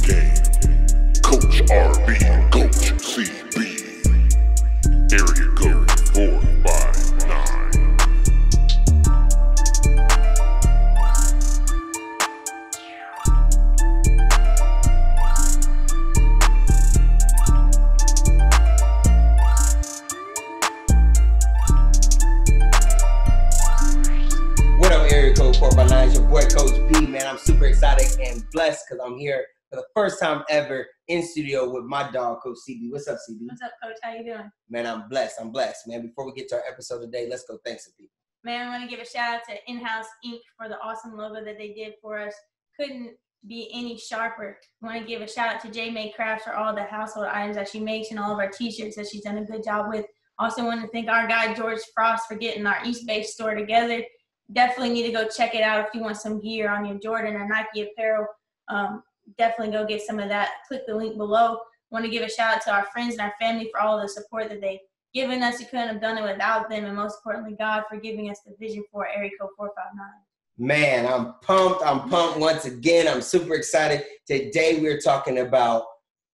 game. Coach RB and Coach CB. Area code 459. What up, Area Code 459? It's your boy, Coach B, man. I'm super excited and blessed because I'm here for the first time ever in studio with my dog, Coach CB. What's up, CB? What's up, Coach? How you doing? Man, I'm blessed, man. Before we get to our episode today, let's go thank some people. Man, I want to give a shout out to In-House Ink for the awesome logo that they did for us. Couldn't be any sharper. I want to give a shout out to J May Crafts for all the household items that she makes and all of our t-shirts that she's done a good job with. Also want to thank our guy, George Frost, for getting our East Bay store together. Definitely need to go check it out if you want some gear on your Jordan or Nike apparel. Definitely go get some of that. Click the link below. Want to give a shout out to our friends and our family for all the support that they've given us. We couldn't have done it without them, and most importantly, God for giving us the vision for Area Code 459. Man, I'm pumped once again. I'm super excited. Today we're talking about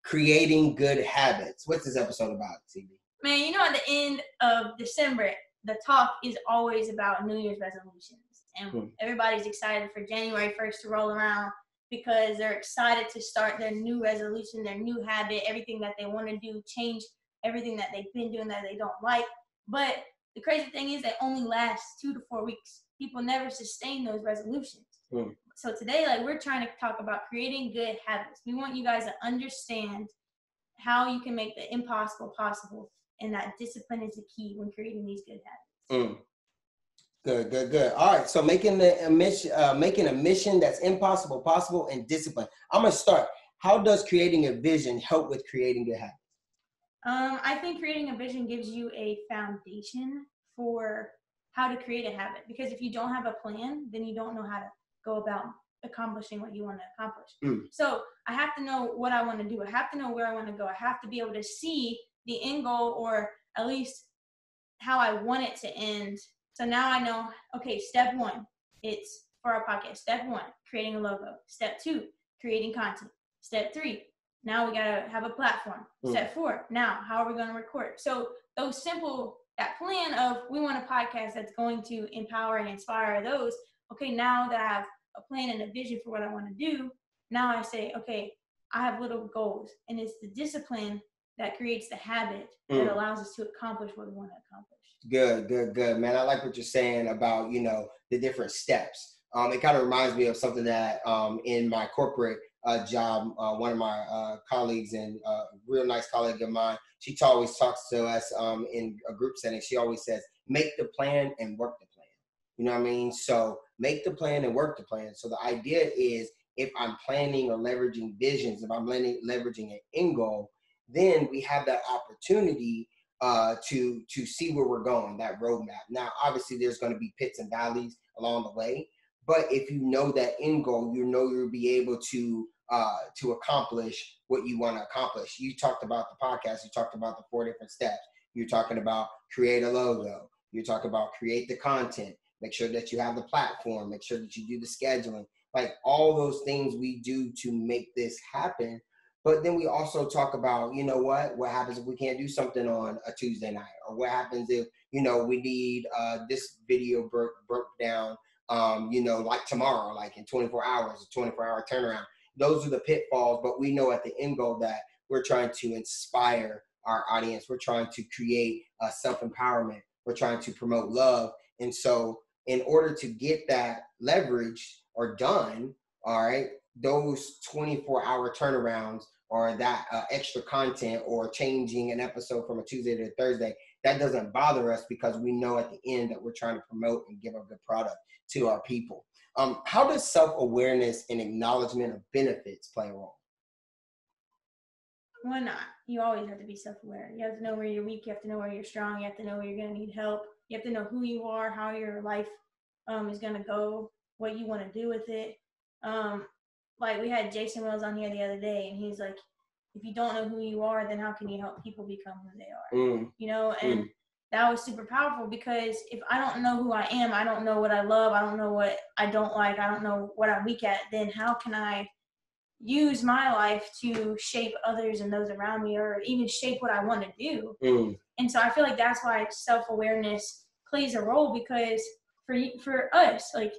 creating good habits. What's this episode about, CB? Man, you know, at the end of December, the talk is always about New Year's resolutions. And everybody's excited for January 1st to roll around because they're excited to start their new resolution, their new habit, everything that they want to do, change everything that they've been doing that they don't like. But the crazy thing is they only last 2 to 4 weeks. People never sustain those resolutions. So today, we're trying to talk about creating good habits. We want you guys to understand how you can make the impossible possible, and that discipline is the key when creating these good habits. Good. All right, so making a mission that's impossible possible, and discipline. I'm gonna start. How does creating a vision help with creating good habits? I think creating a vision gives you a foundation for how to create a habit. Because if you don't have a plan, then you don't know how to go about accomplishing what you want to accomplish. So I have to know what I want to do. I have to know where I want to go. I have to be able to see the end goal, or at least how I want it to end. So now I know, okay, step 1, it's for our podcast. Step 1, creating a logo. Step 2, creating content. Step 3, now we got to have a platform. Step 4, now how are we going to record? So that plan of we want a podcast that's going to empower and inspire those. Okay, now that I have a plan and a vision for what I want to do, now I say, okay, I have little goals, and it's the discipline that creates the habit that allows us to accomplish what we want to accomplish. Good, man. I like what you're saying about, the different steps. It kind of reminds me of something that in my corporate job, one of my colleagues and a real nice colleague of mine, she always talks to us in a group setting. She always says, make the plan and work the plan. You know what I mean? So make the plan and work the plan. So the idea is, if I'm planning or leveraging visions, if I'm leveraging an end goal, then we have that opportunity to see where we're going, that roadmap. Now, obviously, there's going to be pits and valleys along the way, but if you know that end goal, you'll be able to accomplish what you want to accomplish. You talked about the podcast. You talked about the 4 different steps. You're talking about create a logo. You're talking about create the content. Make sure that you have the platform. Make sure that you do the scheduling. Like all those things we do to make this happen. But then we also talk about, what happens if we can't do something on a Tuesday night? Or what happens if, we need this video broke down, like tomorrow, like in 24 hours, a 24-hour turnaround. Those are the pitfalls, but we know at the end goal that we're trying to inspire our audience. We're trying to create self-empowerment. We're trying to promote love. And so in order to get that leverage or done, all right, those 24-hour turnarounds or that extra content or changing an episode from a Tuesday to a Thursday, that doesn't bother us because we know at the end that we're trying to promote and give a good product to our people. How does self-awareness and acknowledgement of benefits play a role? Why not? You always have to be self-aware. You have to know where you're weak. You have to know where you're strong. You have to know where you're going to need help. You have to know who you are, how your life is going to go, what you want to do with it. We had Jason Wells on here the other day, and he's like, if you don't know who you are, then how can you help people become who they are? And that was super powerful, because if I don't know who I am, I don't know what I love, I don't know what I don't like, I don't know what I'm weak at, then how can I use my life to shape others and those around me, or even shape what I want to do. And so I feel like that's why self-awareness plays a role, because for us, like,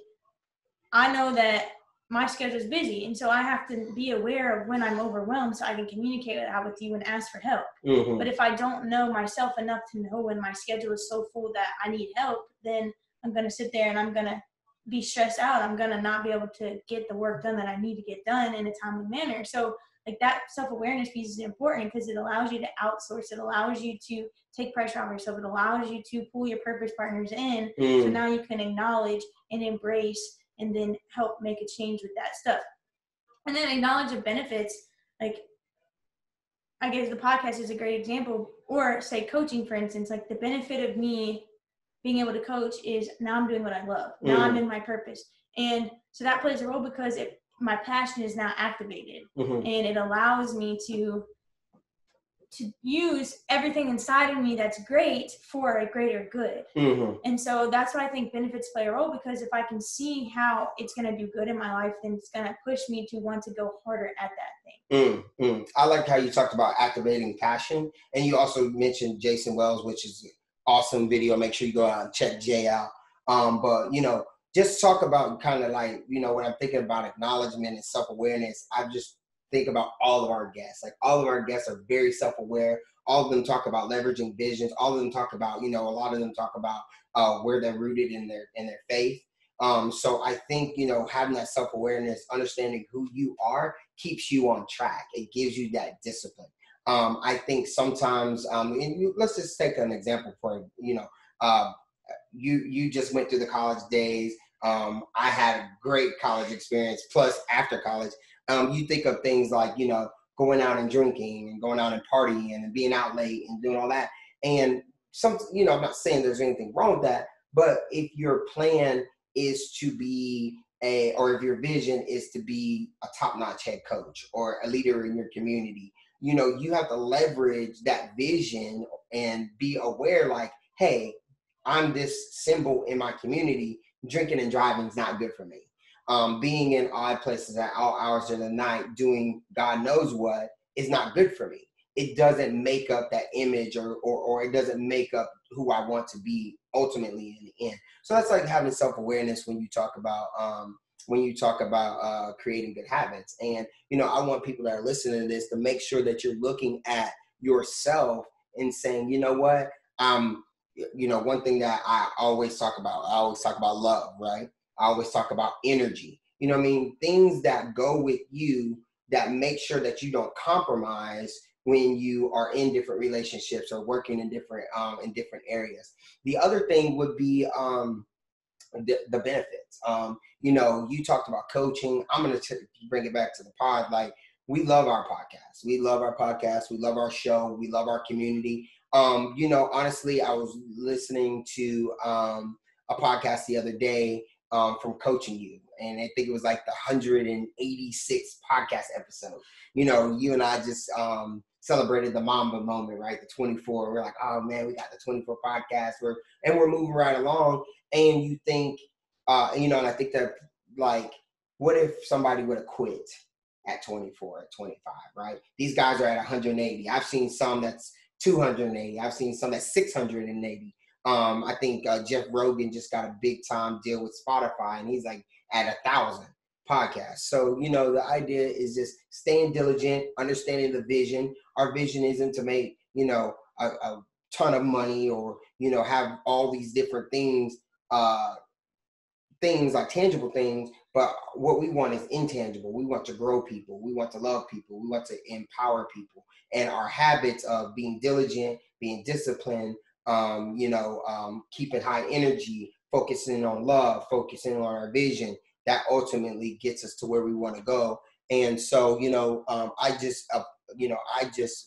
I know that my schedule is busy, and so I have to be aware of when I'm overwhelmed so I can communicate that with you and ask for help. But if I don't know myself enough to know when my schedule is so full that I need help, then I'm going to sit there and I'm going to be stressed out. I'm going to not be able to get the work done that I need to get done in a timely manner. So like that self-awareness piece is important because it allows you to outsource. It allows you to take pressure off yourself. It allows you to pull your purpose partners in. So now you can acknowledge and embrace and then help make a change with that stuff. And then acknowledge the benefits. Like, I guess the podcast is a great example, or say coaching, for instance. Like, the benefit of me being able to coach is now I'm doing what I love. Now I'm in my purpose. And so that plays a role because my passion is now activated, and it allows me to use everything inside of me that's great for a greater good. And so that's why I think benefits play a role, because if I can see how it's going to do good in my life, then it's going to push me to want to go harder at that thing. I like how you talked about activating passion, and you also mentioned Jason Wells, which is an awesome video. Make sure you go out and check Jay out. But, you know, just talk about kind of like, you know, when I'm thinking about acknowledgement and self-awareness, I just think about all of our guests. Like, all of our guests are very self-aware. All of them talk about leveraging visions. All of them talk about, you know, a lot of them talk about where they're rooted in their faith. So I think, you know, having that self-awareness, understanding who you are, keeps you on track. It gives you that discipline. I think sometimes, let's just take an example for, you know, you just went through the college days. I had a great college experience, plus after college. You think of things like, you know, going out and drinking and going out and partying and being out late and doing all that. And you know, I'm not saying there's anything wrong with that, but if your plan is to be or if your vision is to be a top-notch head coach or a leader in your community, you know, you have to leverage that vision and be aware, like, hey, I'm this symbol in my community. Drinking and driving is not good for me. Being in odd places at all hours of the night doing God knows what is not good for me. It doesn't make up that image or it doesn't make up who I want to be ultimately in the end. So that's like having self-awareness when you talk about creating good habits. And, you know, I want people that are listening to this to make sure that you're looking at yourself and saying, you know what, you know, one thing that I always talk about love, right? I always talk about energy. You know what I mean? Things that go with you that make sure that you don't compromise when you are in different relationships or working in different areas. The other thing would be the benefits. You know, you talked about coaching. I'm going to bring it back to the pod. Like, we love our podcast. We love our podcast. We love our show. We love our community. You know, honestly, I was listening to a podcast the other day from Coaching You, and I think it was like the 186th podcast episode. You know, you and I just celebrated the Mamba moment, right? The 24. We're like, oh man, we got the 24 podcast. We're moving right along. And you think, you know, and I think that, like, what if somebody would have quit at 24, at 25, right? These guys are at 180. I've seen some that's 280. I've seen some that's 680. I think Jeff Rogan just got a big time deal with Spotify, and he's like at 1,000 podcasts. So, you know, the idea is just staying diligent, understanding the vision. Our vision isn't to make, you know, a ton of money or, you know, have all these different things like tangible things, but what we want is intangible. We want to grow people. We want to love people. We want to empower people. And our habits of being diligent, being disciplined, you know, keeping high energy, focusing on love, focusing on our vision, that ultimately gets us to where we want to go. And so, you know, I just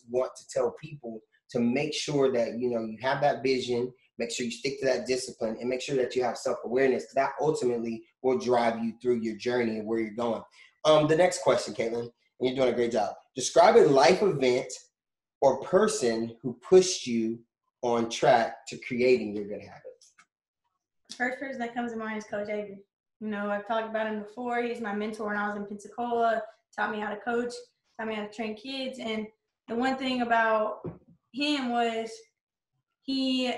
want to tell people to make sure that, you know, you have that vision, make sure you stick to that discipline, and make sure that you have self-awareness, because that ultimately will drive you through your journey and where you're going. The next question, Caitlin, and you're doing a great job. Describe a life event or person who pushed you on track to creating your good habits. The first person that comes to mind is Coach Avery. You know, I've talked about him before. He's my mentor when I was in Pensacola. taught me how to coach, taught me how to train kids. And the one thing about him was he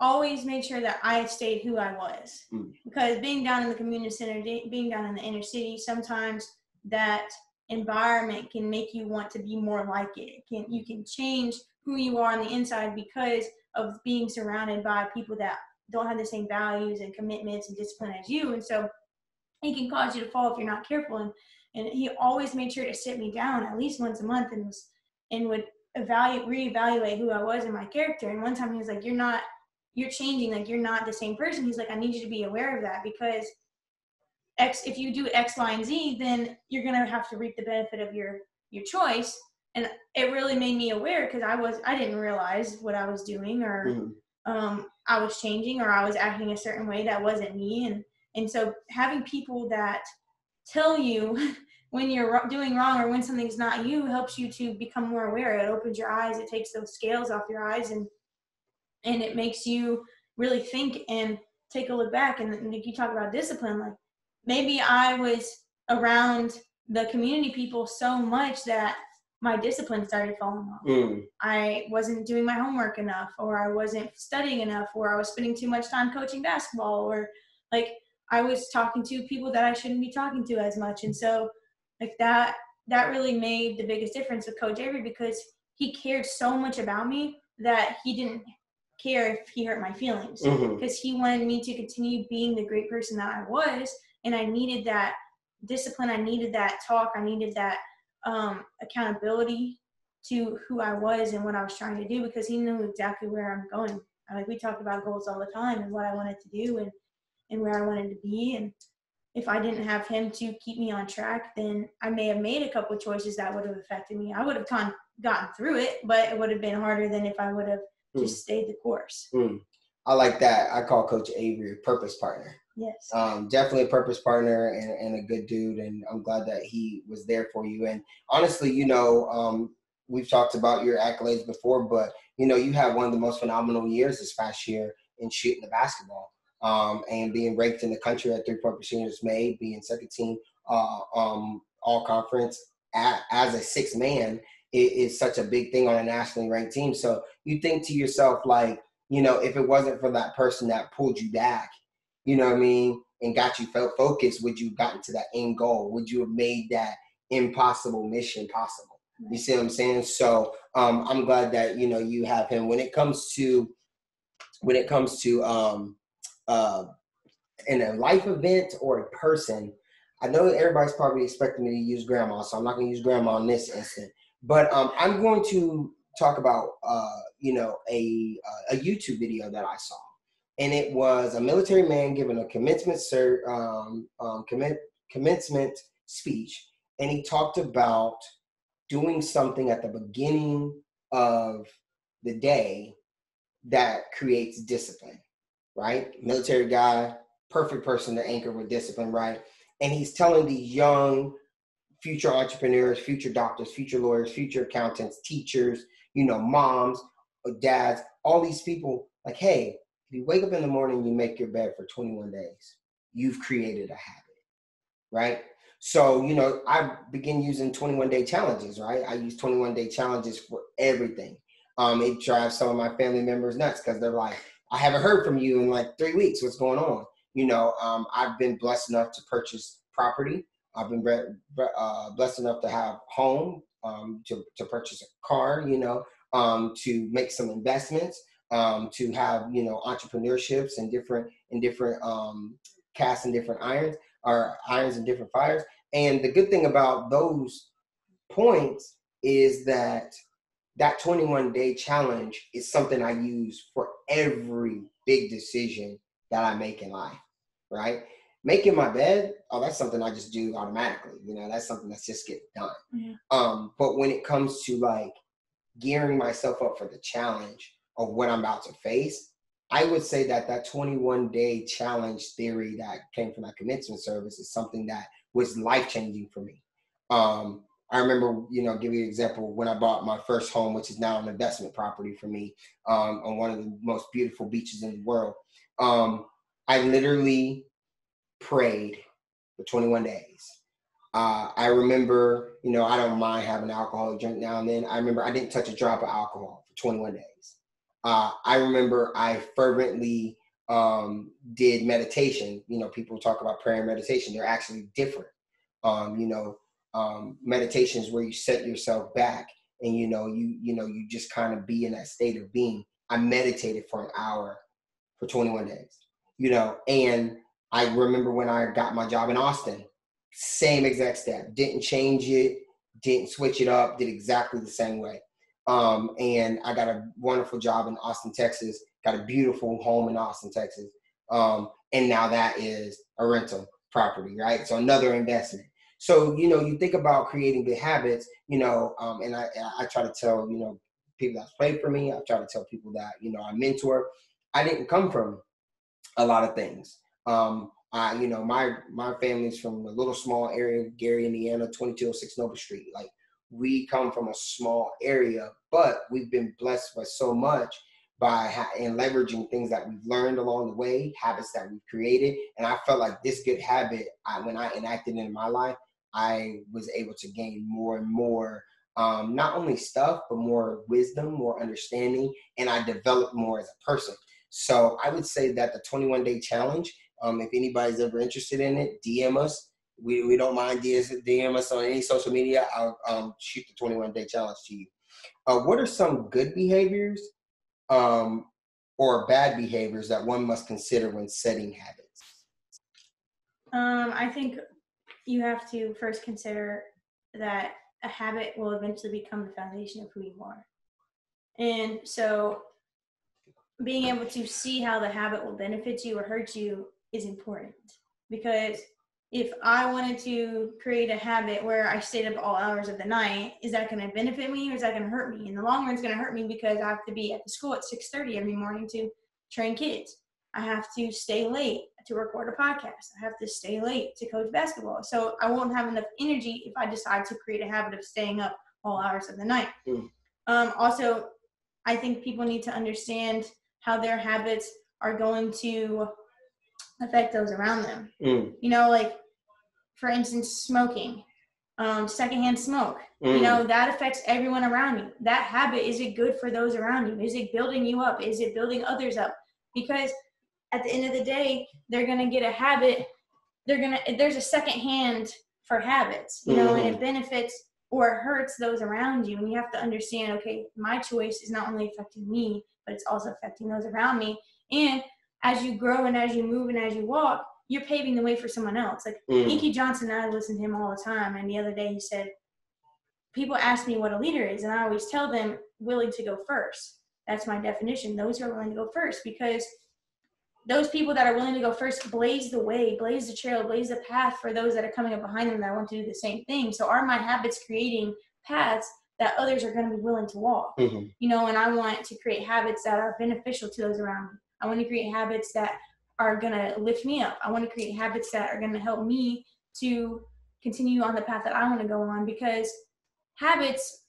always made sure that I stayed who I was. Because being down in the community center, being down in the inner city, sometimes that environment can make you want to be more like it. You can change who you are on the inside because of being surrounded by people that don't have the same values and commitments and discipline as you. And so it can cause you to fall if you're not careful. And he always made sure to sit me down at least once a month and would reevaluate who I was and my character. And one time he was like, you're changing, like you're not the same person. He's like, I need you to be aware of that, because if you do X, Y, and Z, then you're gonna have to reap the benefit of your choice. And it really made me aware, because I didn't realize what I was doing, or I was changing, or I was acting a certain way that wasn't me. And so having people that tell you when you're doing wrong or when something's not you helps you to become more aware. It opens your eyes. It takes those scales off your eyes, and it makes you really think and take a look back. And like you talk about discipline, like maybe I was around the community people so much that my discipline started falling off. I wasn't doing my homework enough, or I wasn't studying enough, or I was spending too much time coaching basketball, or like I was talking to people that I shouldn't be talking to as much. And so like that really made the biggest difference with Coach Avery, because he cared so much about me that he didn't care if he hurt my feelings, because he wanted me to continue being the great person that I was. And I needed that discipline. I needed that talk. I needed that accountability to who I was and what I was trying to do, because he knew exactly where I'm going. Like we talked about goals all the time and what I wanted to do and where I wanted to be. And if I didn't have him to keep me on track, then I may have made a couple of choices that would have affected me. I would have gotten through it, but it would have been harder than if I would have just stayed the course. I like that. I call Coach Avery a purpose partner. Yes. Definitely a purpose partner and a good dude. And I'm glad that he was there for you. And honestly, we've talked about your accolades before, but, you had one of the most phenomenal years this past year in shooting the basketball, and being ranked in the country at 3-point percentage made, being second team all conference as a sixth man is such a big thing on a nationally ranked team. So you think to yourself, like, if it wasn't for that person that pulled you back, you know what I mean, and got you focused, would you have gotten to that end goal? Would you have made that impossible mission possible? You see what I'm saying? So I'm glad that, you have him. When it comes to in a life event or a person, I know everybody's probably expecting me to use grandma, so I'm not going to use grandma in this instant. But I'm going to talk about, a YouTube video that I saw. And it was a military man giving a commencement speech. And he talked about doing something at the beginning of the day that creates discipline, right? Military guy, perfect person to anchor with discipline, right? And he's telling these young future entrepreneurs, future doctors, future lawyers, future accountants, teachers, moms, dads, all these people, like, hey, if you wake up in the morning, you make your bed for 21 days, you've created a habit, right? So, I begin using 21-day challenges, right? I use 21-day challenges for everything. It drives some of my family members nuts, because they're like, I haven't heard from you in like 3 weeks. What's going on? I've been blessed enough to purchase property. I've been blessed enough to have home, to purchase a car, to make some investments, to have, entrepreneurships and different casts and different irons, or irons and different fires. And the good thing about those points is that 21-day challenge is something I use for every big decision that I make in life, right? Making my bed, that's something I just do automatically. That's something that's just get done. But when it comes to like gearing myself up for the challenge of what I'm about to face, I would say that 21-day challenge theory that came from that commencement service is something that was life-changing for me. I remember, give you an example, when I bought my first home, which is now an investment property for me, on one of the most beautiful beaches in the world. I literally prayed for 21 days. I remember, I don't mind having an alcoholic drink now and then. I remember I didn't touch a drop of alcohol for 21 days. I remember I fervently did meditation. People talk about prayer and meditation. They're actually different. Meditation is where you set yourself back and, you just kind of be in that state of being. I meditated for an hour for 21 days, and I remember when I got my job in Austin, same exact step, didn't change it, didn't switch it up, did exactly the same way. And I got a wonderful job in Austin, Texas, got a beautiful home in Austin, Texas. And now that is a rental property, right? So another investment. So, you think about creating good habits, and I try to tell, people that pray for me, I try to tell people that, I mentor. I didn't come from a lot of things. My family's from a little small area, Gary, Indiana, 2206 Nova Street. Like, we come from a small area, but we've been blessed by so much and leveraging things that we've learned along the way, habits that we've created. And I felt like this good habit, when I enacted it in my life, I was able to gain more and more, not only stuff, but more wisdom, more understanding, and I developed more as a person. So I would say that the 21-day challenge, if anybody's ever interested in it, DM us. We don't mind DM us on any social media. I'll shoot the 21-day challenge to you. What are some good behaviors or bad behaviors that one must consider when setting habits? I think you have to first consider that a habit will eventually become the foundation of who you are. And so being able to see how the habit will benefit you or hurt you is important, because if I wanted to create a habit where I stayed up all hours of the night, is that going to benefit me or is that going to hurt me? In the long run, it's going to hurt me because I have to be at the school at 6:30 every morning to train kids. I have to stay late to record a podcast. I have to stay late to coach basketball. So I won't have enough energy if I decide to create a habit of staying up all hours of the night. Also, I think people need to understand how their habits are going to affect those around them. Like, for instance, smoking, secondhand smoke, that affects everyone around you. That habit, is it good for those around you? Is it building you up? Is it building others up? Because at the end of the day, they're going to get a habit. There's a second hand for habits, and it benefits or it hurts those around you. And you have to understand, okay, my choice is not only affecting me, but it's also affecting those around me. And as you grow and as you move and as you walk, you're paving the way for someone else. Like Inky Johnson, I listen to him all the time. And the other day he said, people ask me what a leader is. And I always tell them, willing to go first. That's my definition. Those who are willing to go first, because those people that are willing to go first blaze the way, blaze the trail, blaze the path for those that are coming up behind them that want to do the same thing. So are my habits creating paths that others are going to be willing to walk? And I want to create habits that are beneficial to those around me. I want to create habits that are going to lift me up. I want to create habits that are going to help me to continue on the path that I want to go on, because habits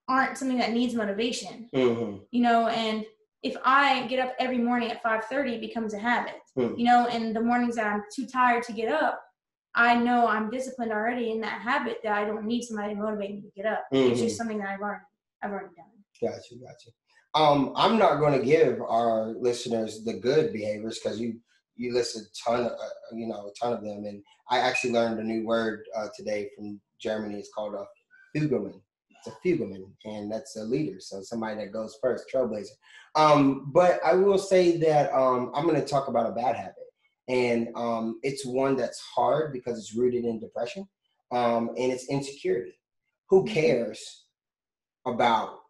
aren't something that needs motivation, and if I get up every morning at 5:30, it becomes a habit, and the mornings that I'm too tired to get up, I know I'm disciplined already in that habit that I don't need somebody to motivate me to get up. It's just something that I've already done. Gotcha. I'm not going to give our listeners the good behaviors because you listed a ton of them, and I actually learned a new word today from Germany. It's called a Fugleman. It's a Fugleman, and that's a leader, so somebody that goes first, trailblazer. But I will say that I'm going to talk about a bad habit, and it's one that's hard because it's rooted in depression, and it's insecurity. Who cares about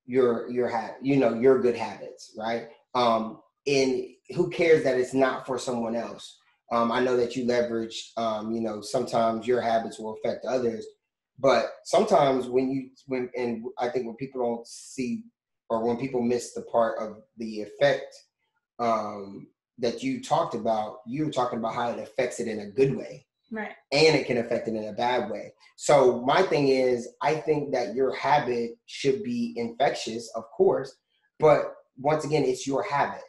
your good habits, right? And who cares that it's not for someone else? I know that you leverage, sometimes your habits will affect others, but sometimes when I think when people don't see, or when people miss the part of the effect that you talked about, you were talking about how it affects it in a good way. Right. And it can affect it in a bad way. So my thing is, I think that your habit should be infectious, of course, but once again, it's your habit.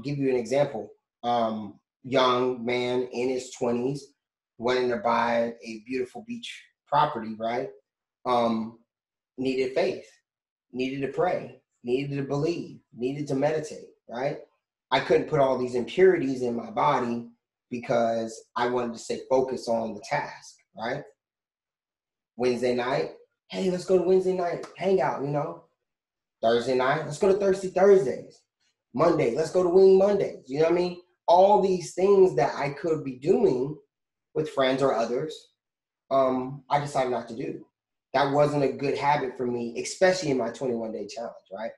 Give you an example. Young man in his 20s, wanting to buy a beautiful beach property, right? Needed faith, needed to pray, needed to believe, needed to meditate, right? I couldn't put all these impurities in my body because I wanted to stay focused on the task, right? Wednesday night, hey, let's go to Wednesday night hangout, you know. Thursday night, let's go to Thirsty Thursdays. Monday, let's go to Wing Mondays. You know what I mean? All these things that I could be doing with friends or others, I decided not to do. That wasn't a good habit for me, especially in my 21-day challenge, right?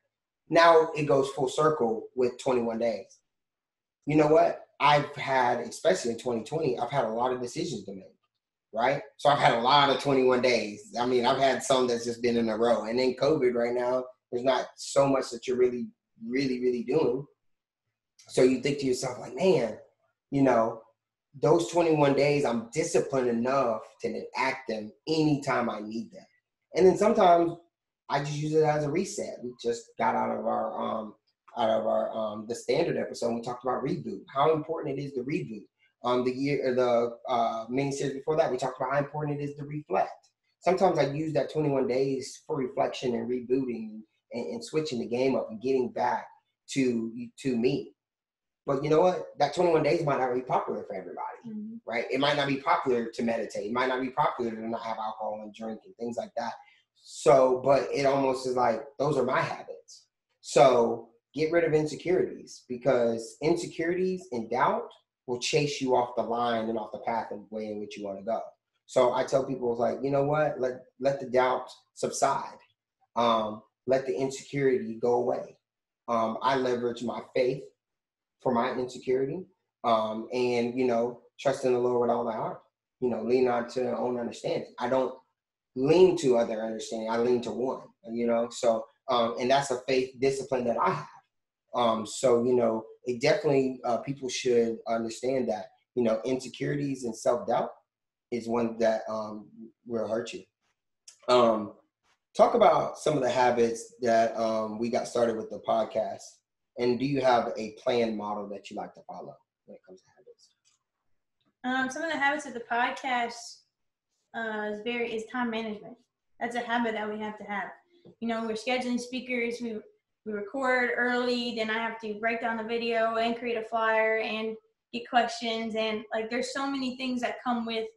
Now it goes full circle with 21 days. You know what? I've had, especially in 2020, I've had a lot of decisions to make, right? So I've had a lot of 21 days. I mean, I've had some that's just been in a row. And in COVID right now, there's not so much that you're really doing. So you think to yourself, like, man, you know, those 21 days, I'm disciplined enough to enact them anytime I need them. And then sometimes I just use it as a reset. We just got out of our the standard episode. We talked about reboot, how important it is to reboot. The mini series before that, we talked about how important it is to reflect. Sometimes I use that 21 days for reflection and rebooting and switching the game up and getting back to me. But you know what? That 21 days might not be popular for everybody, right? It might not be popular to meditate. It might not be popular to not have alcohol and drink and things like that. So, but it almost is like, those are my habits. So get rid of insecurities, because insecurities and doubt will chase you off the line and off the path and way in which you want to go. So I tell people, like, you know what? Let the doubt subside. Let the insecurity go away. I leverage my faith for my insecurity, and, you know, trust in the Lord with all my heart. You know, lean not to their own understanding. I don't lean to other understanding. I lean to one, you know. So, and that's a faith discipline that I have. So, you know, it definitely, people should understand that, you know, insecurities and self-doubt is one that will hurt you. Talk about some of the habits that we got started with the podcast. And do you have a planned model that you like to follow when it comes to habits? Some of the habits of the podcast is time management. That's a habit that we have to have. You know, we're scheduling speakers. We record early. Then I have to break down the video and create a flyer and get questions. And like, there's so many things that come with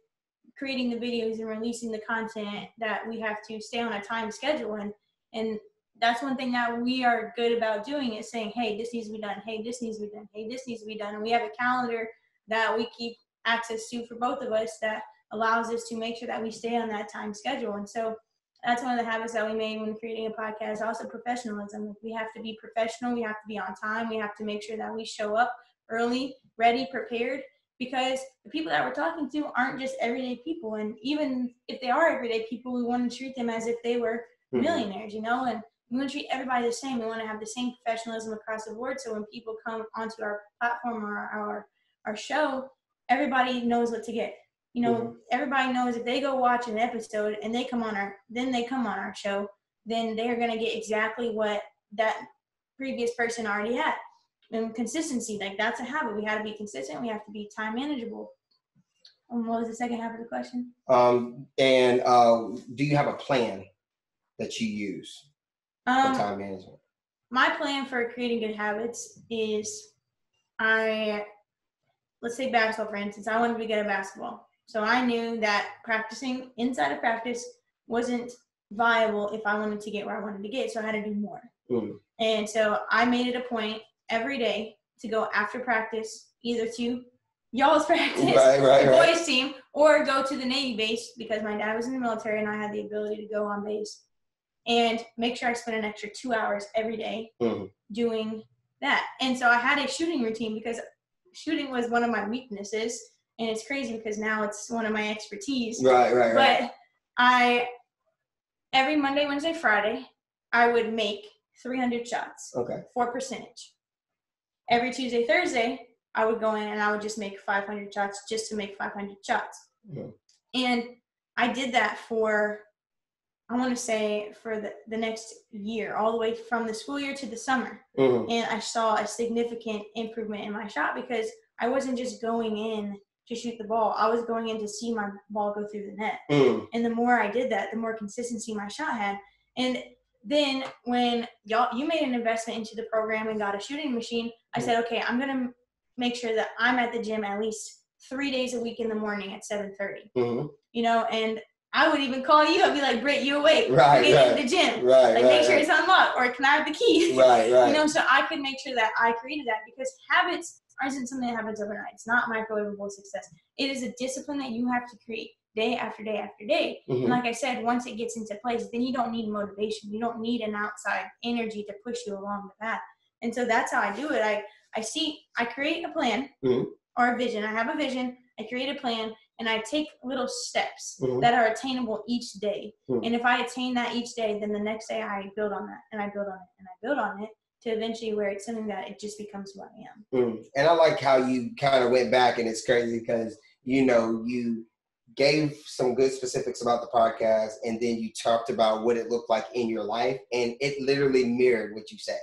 creating the videos and releasing the content that we have to stay on a time schedule. And that's one thing that we are good about doing, is saying, hey, this needs to be done. Hey, this needs to be done. Hey, this needs to be done. And we have a calendar that we keep access to for both of us that allows us to make sure that we stay on that time schedule. And so that's one of the habits that we made when creating a podcast. Also professionalism. We have to be professional. We have to be on time. We have to make sure that we show up early, ready, prepared, because the people that we're talking to aren't just everyday people. And even if they are everyday people, we want to treat them as if they were millionaires, you know, and we want to treat everybody the same. We want to have the same professionalism across the board. So when people come onto our platform or our show, everybody knows what to get. You know, everybody knows if they go watch an episode and they come on our show, then they're going to get exactly what that previous person already had. And consistency, like, that's a habit. We have to be consistent. We have to be time manageable. What was the second half of the question? Do you have a plan that you use for time management? My plan for creating good habits is, let's take basketball, for instance. I wanted to get a basketball. So I knew that practicing inside of practice wasn't viable if I wanted to get where I wanted to get. So I had to do more. And so I made it a point every day to go after practice, either to y'all's practice, the boys team, or go to the Navy base, because my dad was in the military and I had the ability to go on base, and make sure I spent an extra 2 hours every day doing that. And so I had a shooting routine, because shooting was one of my weaknesses. And it's crazy because now it's one of my expertise. But every Monday, Wednesday, Friday, I would make 300 shots for percentage. Every Tuesday, Thursday, I would go in and I would just make 500 shots just to make 500 shots. And I did that for, I want to say, for the next year, all the way from the school year to the summer. And I saw a significant improvement in my shot, because I wasn't just going in to shoot the ball, I was going in to see my ball go through the net. And the more I did that, the more consistency my shot had. And then when you made an investment into the program and got a shooting machine, I said, okay, I'm going to make sure that I'm at the gym at least 3 days a week in the morning at 7:30. You know, and I would even call you. I'd be like, Britt, you awake? Get into the gym. Make sure it's unlocked, or can I have the key? You know, so I could make sure that I created that, because habits isn't something that happens overnight. It's not microwavable success. It is a discipline that you have to create day after day after day. And like I said, once it gets into place, then you don't need motivation. You don't need an outside energy to push you along the path. And so that's how I do it. I create a plan or a vision. I have a vision. I create a plan, and I take little steps that are attainable each day. And if I attain that each day, then the next day I build on that, and I build on it, and I build on it, to eventually where it's something that it just becomes who I am. And I like how you kind of went back, and it's crazy because, you know, you gave some good specifics about the podcast, and then you talked about what it looked like in your life, and it literally mirrored what you said.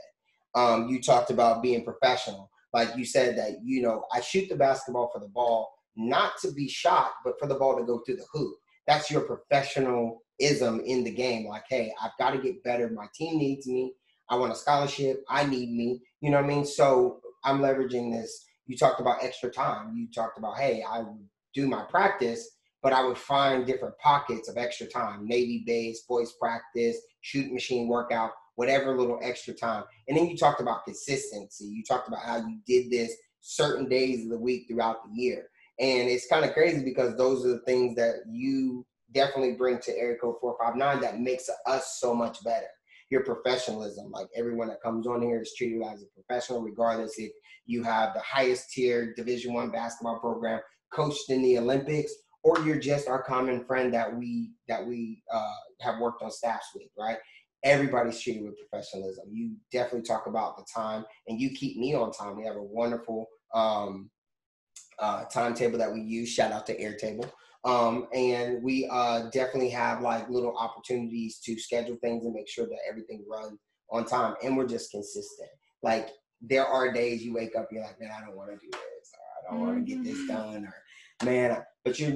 You talked about being professional. Like you said that, you know, I shoot the basketball for the ball, not to be shot, but for the ball to go through the hoop. That's your professionalism in the game. Like, hey, I've got to get better. My team needs me. I want a scholarship. I need me. You know what I mean? So I'm leveraging this. You talked about extra time. You talked about, hey, I would do my practice, but I would find different pockets of extra time. Navy base, boys practice, shooting machine workout, whatever little extra time. And then you talked about consistency. You talked about how you did this certain days of the week throughout the year. And it's kind of crazy because those are the things that you definitely bring to Area Code 459 that makes us so much better. Your professionalism, like everyone that comes on here is treated as a professional, regardless if you have the highest tier Division I basketball program, coached in the Olympics, or you're just our common friend that we have worked on staffs with, right? Everybody's treated with professionalism. You definitely talk about the time, and you keep me on time. We have a wonderful timetable that we use. Shout out to Airtable. And we definitely have like little opportunities to schedule things and make sure that everything runs on time. And we're just consistent. Like there are days you wake up, you're like, man, I don't want to do this, or I don't want to get this done, or man, but you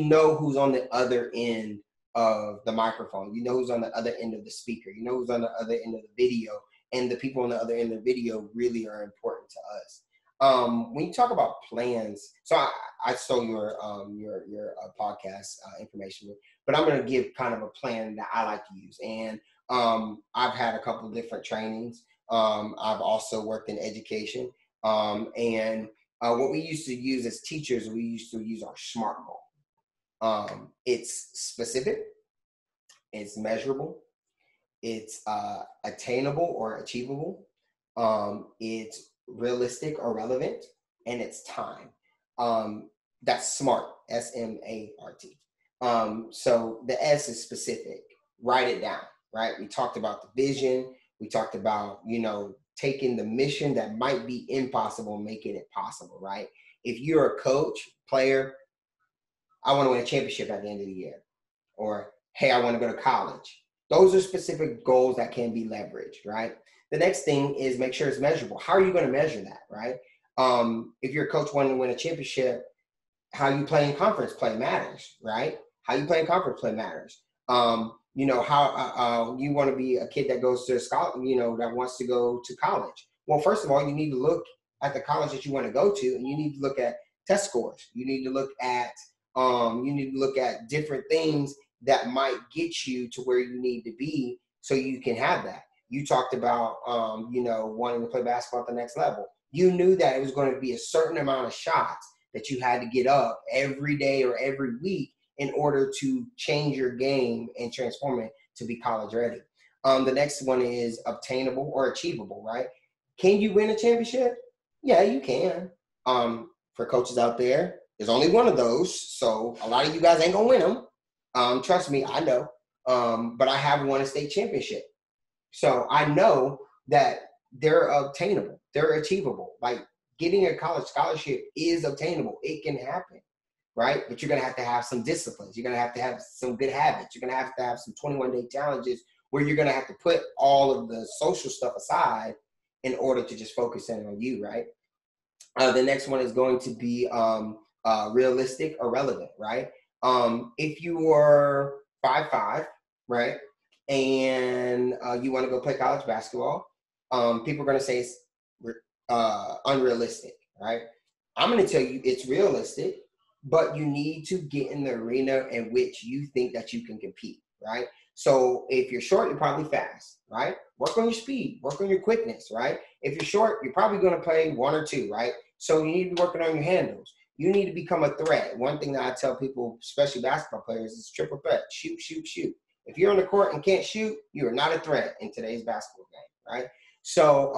know who's on the other end of the microphone. You know who's on the other end of the speaker. You know who's on the other end of the video. And the people on the other end of the video really are important to us. When you talk about plans, so I stole your podcast information, but I'm going to give kind of a plan that I like to use. And I've had a couple of different trainings. I've also worked in education. And what we used to use as teachers, we used to use our SMART goal. It's specific, it's measurable, it's attainable or achievable, it's realistic or relevant, and it's time. That's SMART, S-M-A-R-T. So the S is specific. Write it down, right? We talked about the vision. We talked about, you know, taking the mission that might be impossible and making it possible, right? If you're a coach, player, I want to win a championship at the end of the year. Or, hey, I want to go to college. Those are specific goals that can be leveraged, right? The next thing is make sure it's measurable. How are you going to measure that, right? If your coach wanting to win a championship, how you play in conference play matters, right? How you play in conference play matters. You know, how you want to be a kid that goes to a scholar, you know, that wants to go to college. Well, first of all, you need to look at the college that you want to go to, and you need to look at test scores. You need to look at different things that might get you to where you need to be so you can have that. You talked about, you know, wanting to play basketball at the next level. You knew that it was going to be a certain amount of shots that you had to get up every day or every week in order to change your game and transform it to be college ready. The next one is obtainable or achievable, right? Can you win a championship? Yeah, you can. For coaches out there, there's only one of those. So a lot of you guys ain't going to win them. Trust me, I know. But I have won a state championship. So I know that they're obtainable. They're achievable. Like getting a college scholarship is obtainable. It can happen, right? But you're going to have some disciplines. You're going to have some good habits. You're going to have some 21-day challenges where you're going to have to put all of the social stuff aside in order to just focus in on you, right? The next one is going to be realistic or relevant, right? If you are 5'5", right, and you want to go play college basketball, people are going to say it's unrealistic, right? I'm going to tell you it's realistic, but you need to get in the arena in which you think that you can compete, right? So if you're short, you're probably fast, right? Work on your speed, work on your quickness, right? If you're short, you're probably going to play 1 or 2, right? So you need to be working on your handles. You need to become a threat. One thing that I tell people, especially basketball players, is triple threat. Shoot, shoot, shoot. If you're on the court and can't shoot, you are not a threat in today's basketball game, right? So,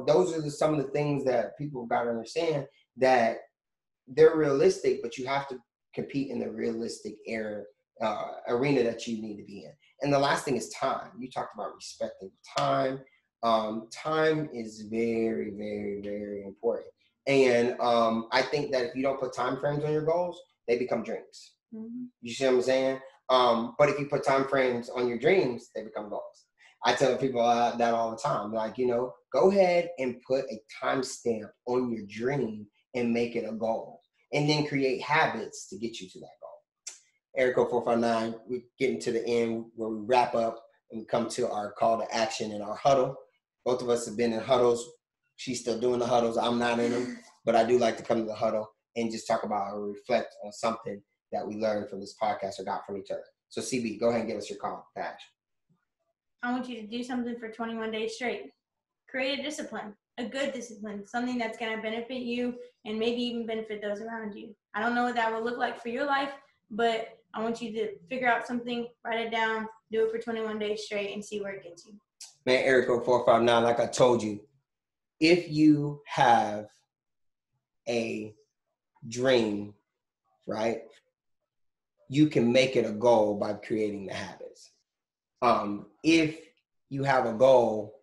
those are some of the things that people have got to understand, that they're realistic, but you have to compete in the realistic arena that you need to be in. And the last thing is time. You talked about respecting time. Time is very, very, very important. And I think that if you don't put time frames on your goals, they become dreams. Mm-hmm. You see what I'm saying? But if you put time frames on your dreams, they become goals. I tell people that all the time. Like, go ahead and put a timestamp on your dream and make it a goal. And then create habits to get you to that goal. Erico 459, we're getting to the end where we wrap up and we come to our call to action in our huddle. Both of us have been in huddles. She's still doing the huddles. I'm not in them, but I do like to come to the huddle and just talk about or reflect on something that we learned from this podcast or got from each other. So CB, go ahead and give us your call to action. I want you to do something for 21 days straight. Create a discipline, a good discipline, something that's going to benefit you and maybe even benefit those around you. I don't know what that will look like for your life, but I want you to figure out something, write it down, do it for 21 days straight, and see where it gets you. Man, Erico 459, like I told you, if you have a dream, right, you can make it a goal by creating the habits. If you have a goal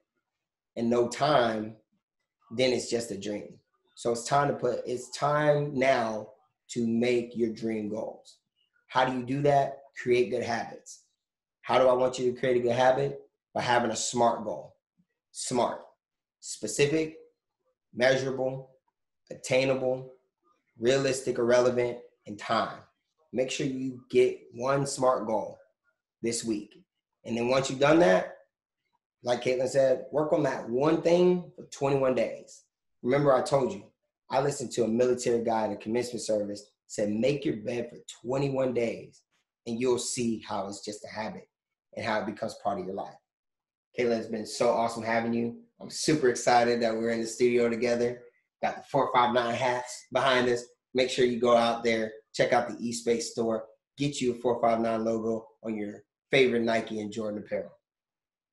and no time, then it's just a dream. So it's time now to make your dream goals. How do you do that? Create good habits. How do I want you to create a good habit? By having a SMART goal. SMART. Specific, measurable, attainable, realistic or relevant, and time. Make sure you get one SMART goal this week. And then once you've done that, like Caitlin said, work on that one thing for 21 days. Remember, I told you, I listened to a military guy in a commencement service, said, make your bed for 21 days, and you'll see how it's just a habit and how it becomes part of your life. Caitlin, it's been so awesome having you. I'm super excited that we're in the studio together. Got the 459 hats behind us. Make sure you go out there, check out the eSpace store, get you a 459 logo on your favorite Nike and Jordan apparel.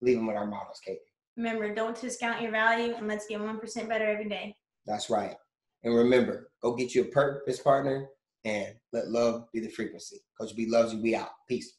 Leave them with our models, Kate. Remember, don't discount your value, and let's get 1% better every day. That's right. And remember, go get you a purpose partner and let love be the frequency. Coach B loves you. We out. Peace.